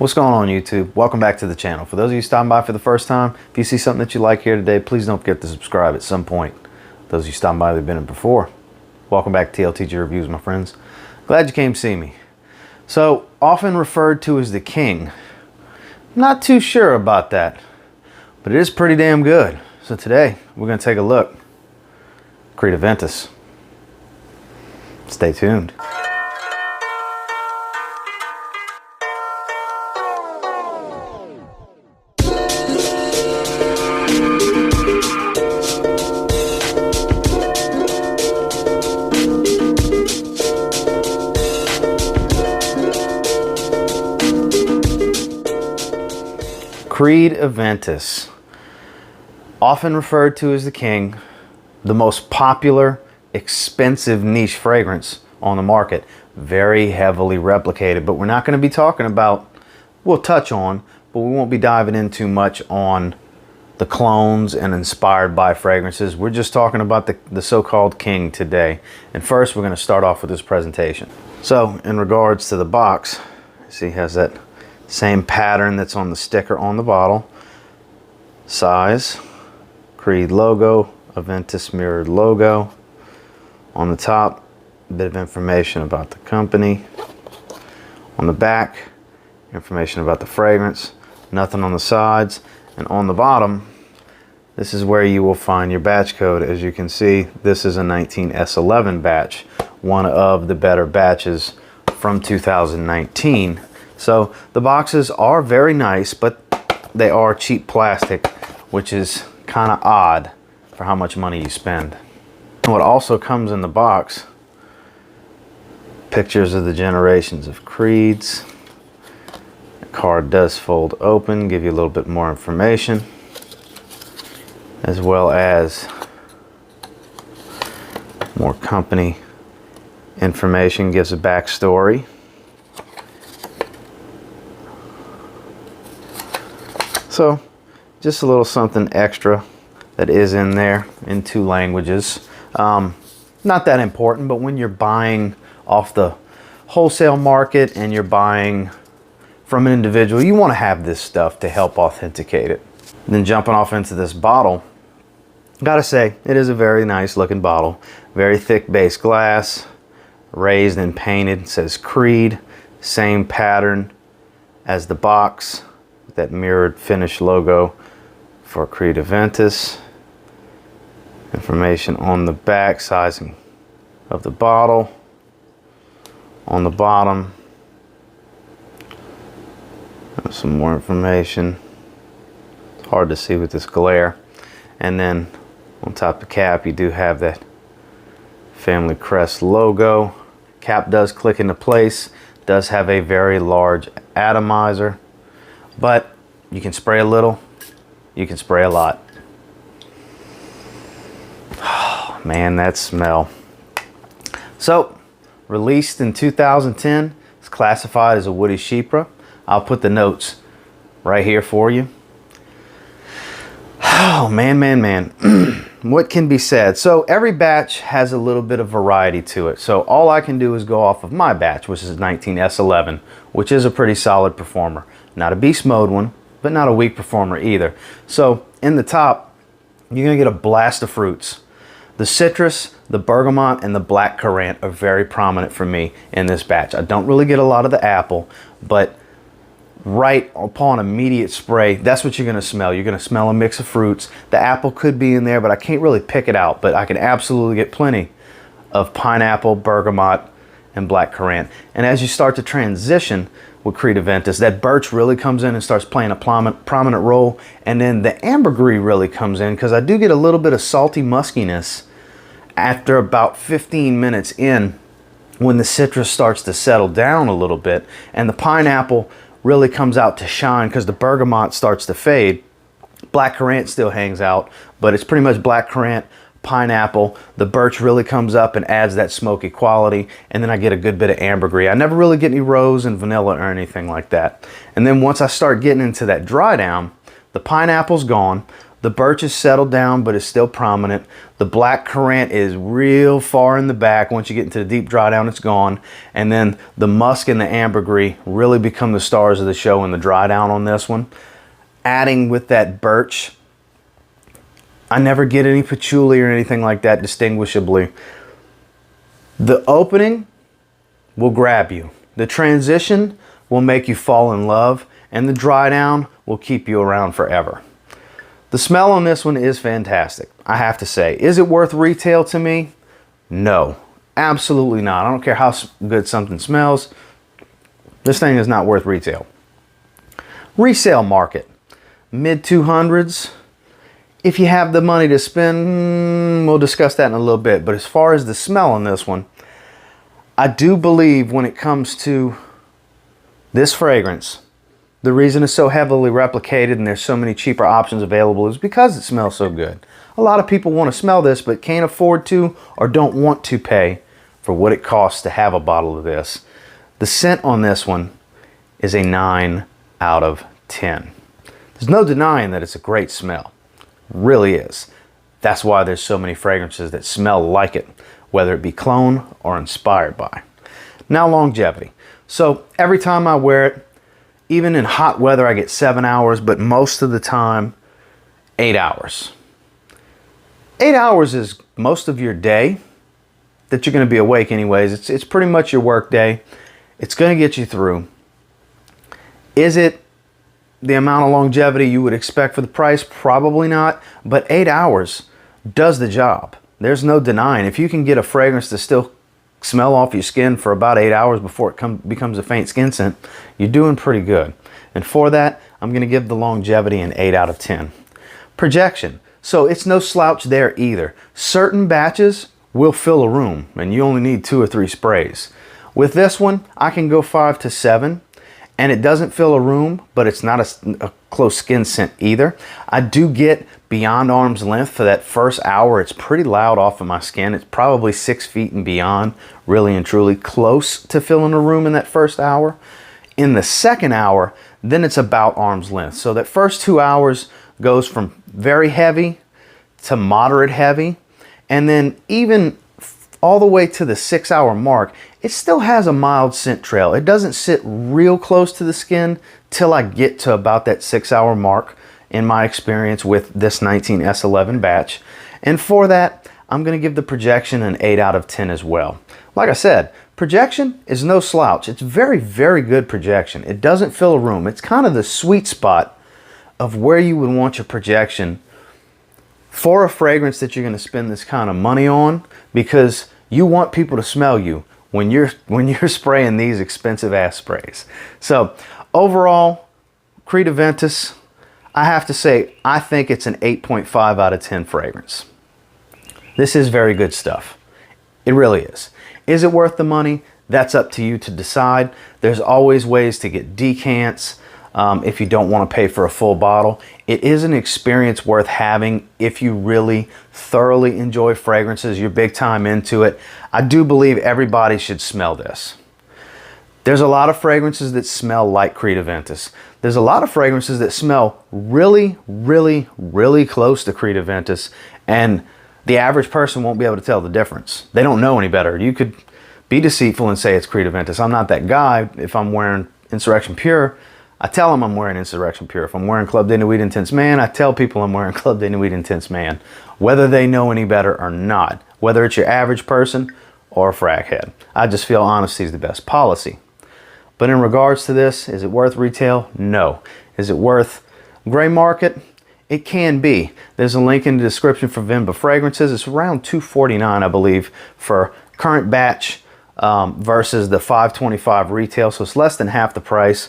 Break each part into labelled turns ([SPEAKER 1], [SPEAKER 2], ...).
[SPEAKER 1] What's going on, YouTube? Welcome back to the channel. For those of you stopping by for the first time, if you see something that you like here today, please don't forget to subscribe at some point. Those of you stopping by that have been in before, welcome back to TLTG Reviews, my friends. Glad you came to see me. So, often referred to as the king. Not too sure about that, but it is pretty damn good. So today, we're going to take a look. Creed Aventus. Stay tuned. Creed Aventus, often referred to as the king, the most popular, expensive niche fragrance on the market, very heavily replicated, but we're not going to be talking about, we'll touch on, but we won't be diving in too much on the clones and inspired by fragrances. We're just talking about the so-called king today. And first, we're going to start off with this presentation. So, in regards to the box, see, it has that same pattern that's on the sticker on the bottle. Size, Creed logo, Aventus mirrored logo. On the top, a bit of information about the company. On the back, information about the fragrance. Nothing on the sides. And on the bottom, this is where you will find your batch code. As you can see, this is a 19S11 batch, one of the better batches from 2019. So the boxes are very nice, but they are cheap plastic, which is kind of odd for how much money you spend. And what also comes in the box, pictures of the generations of Creeds. The card does fold open, give you a little bit more information, as well as more company information, gives a backstory. So, just a little something extra that is in there in 2 languages. Not that important, but when you're buying off the wholesale market and you're buying from an individual, you want to have this stuff to help authenticate it. And then jumping off into this bottle, gotta say, it is a very nice looking bottle. Very thick base glass, raised and painted. It says Creed, same pattern as the box. That mirrored finish logo for Creed Aventus. Information on the back, sizing of the bottle. On the bottom, some more information. It's hard to see with this glare. And then on top of the cap, you do have that family crest logo. Cap does click into place. Does have a very large atomizer. But you can spray a little, you can spray a lot. Oh, man, that smell. So, released in 2010, it's classified as a woody chypre. I'll put the notes right here for you. Oh, man. What can be said? So, every batch has a little bit of variety to it. So, all I can do is go off of my batch, which is 19S11, which is a pretty solid performer. Not a beast mode one, but not a weak performer either. So in the top, you're gonna get a blast of fruits. The citrus, the bergamot, and the black currant are very prominent for me in this batch. I don't really get a lot of the apple, but right upon immediate spray, that's what you're gonna smell. You're gonna smell a mix of fruits. The apple could be in there, but I can't really pick it out, but I can absolutely get plenty of pineapple, bergamot, and black currant. And as you start to transition with Creed Aventus, that birch really comes in and starts playing a prominent role, and then the ambergris really comes in, because I do get a little bit of salty muskiness after about 15 minutes in, when the citrus starts to settle down a little bit, and the pineapple really comes out to shine because the bergamot starts to fade. Black currant still hangs out, but it's pretty much black currant, pineapple. The birch really comes up and adds that smoky quality, and then I get a good bit of ambergris. I never really get any rose and vanilla or anything like that. And then once I start getting into that dry down, the pineapple's gone, The birch is settled down, but it's still prominent. The black currant is real far in the back. Once you get into the deep dry down, it's gone. And then the musk and the ambergris really become the stars of the show in the dry down on this one. Adding with that birch, I never get any patchouli or anything like that distinguishably. The opening will grab you. The transition will make you fall in love, and the dry down will keep you around forever. The smell on this one is fantastic, I have to say. Is it worth retail to me? No, absolutely not. I don't care how good something smells. This thing is not worth retail. Resale market, mid 200s. If you have the money to spend, we'll discuss that in a little bit. But as far as the smell on this one, I do believe when it comes to this fragrance, the reason it's so heavily replicated and there's so many cheaper options available is because it smells so good. A lot of people want to smell this but can't afford to or don't want to pay for what it costs to have a bottle of this. The scent on this one is a 9 out of 10. There's no denying that it's a great smell. It really is. That's why there's so many fragrances that smell like it, whether it be clone or inspired by. Now, longevity. So every time I wear it, even in hot weather, I get 7 hours, but most of the time, 8 hours. 8 hours is most of your day that you're going to be awake anyways. It's pretty much your work day. It's going to get you through. Is it the amount of longevity you would expect for the price? Probably not, but 8 hours does the job. There's no denying. If you can get a fragrance to still smell off your skin for about 8 hours before it becomes a faint skin scent, you're doing pretty good. And for that, I'm going to give the longevity an 8 out of 10. Projection. So it's no slouch there either. Certain batches will fill a room and you only need 2 or 3 sprays. With this one, I can go 5 to 7 and it doesn't fill a room, but it's not a close skin scent either. I do get beyond arm's length for that first hour. It's pretty loud off of my skin. It's probably 6 feet and beyond, really and truly close to filling a room in that first hour. In the second hour, then it's about arm's length. So that first 2 hours goes from very heavy to moderate heavy. And then even all the way to the 6 hour mark, it still has a mild scent trail. It doesn't sit real close to the skin till I get to about that 6 hour mark in my experience with this 19S11 batch. And for that, I'm going to give the projection an 8 out of 10 as well. Like I said, projection is no slouch. It's very, very good projection. It doesn't fill a room. It's kind of the sweet spot of where you would want your projection for a fragrance that you're going to spend this kind of money on, because you want people to smell you when you're spraying these expensive ass sprays. So overall, Creed Aventus, I have to say, I think it's an 8.5 out of 10 fragrance. This is very good stuff. It really is. Is it worth the money? That's up to you to decide. There's always ways to get decants if you don't want to pay for a full bottle. It is an experience worth having if you really thoroughly enjoy fragrances, you're big time into it. I do believe everybody should smell this. There's a lot of fragrances that smell like Creed Aventus. There's a lot of fragrances that smell really, really, really close to Creed Aventus, and the average person won't be able to tell the difference. They don't know any better. You could be deceitful and say it's Creed Aventus. I'm not that guy. If I'm wearing Insurrection Pure, I tell them I'm wearing Insurrection Pure. If I'm wearing Club de Nuit Intense Man, I tell people I'm wearing Club de Nuit Intense Man, whether they know any better or not, whether it's your average person or a frag head. I just feel honesty is the best policy. But in regards to this, is it worth retail? No. Is it worth gray market? It can be. There's a link in the description for Vimba Fragrances. It's around $249, I believe, for current batch versus the $525 retail. So it's less than half the price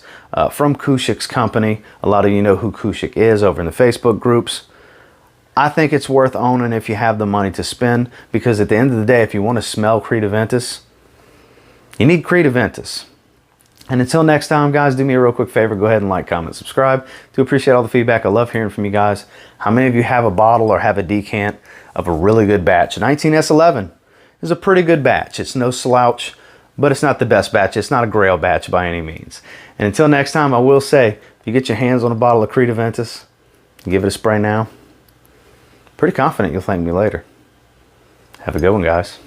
[SPEAKER 1] from Kushik's company. A lot of you know who Kushik is over in the Facebook groups. I think it's worth owning if you have the money to spend, because at the end of the day, if you want to smell Creed Aventus, you need Creed Aventus. And until next time, guys, do me a real quick favor. Go ahead and like, comment, subscribe. Do appreciate all the feedback. I love hearing from you guys. How many of you have a bottle or have a decant of a really good batch? 19S11 is a pretty good batch. It's no slouch, but it's not the best batch. It's not a grail batch by any means. And until next time, I will say, if you get your hands on a bottle of Creed Aventus, give it a spray now. Pretty confident you'll thank me later. Have a good one, guys.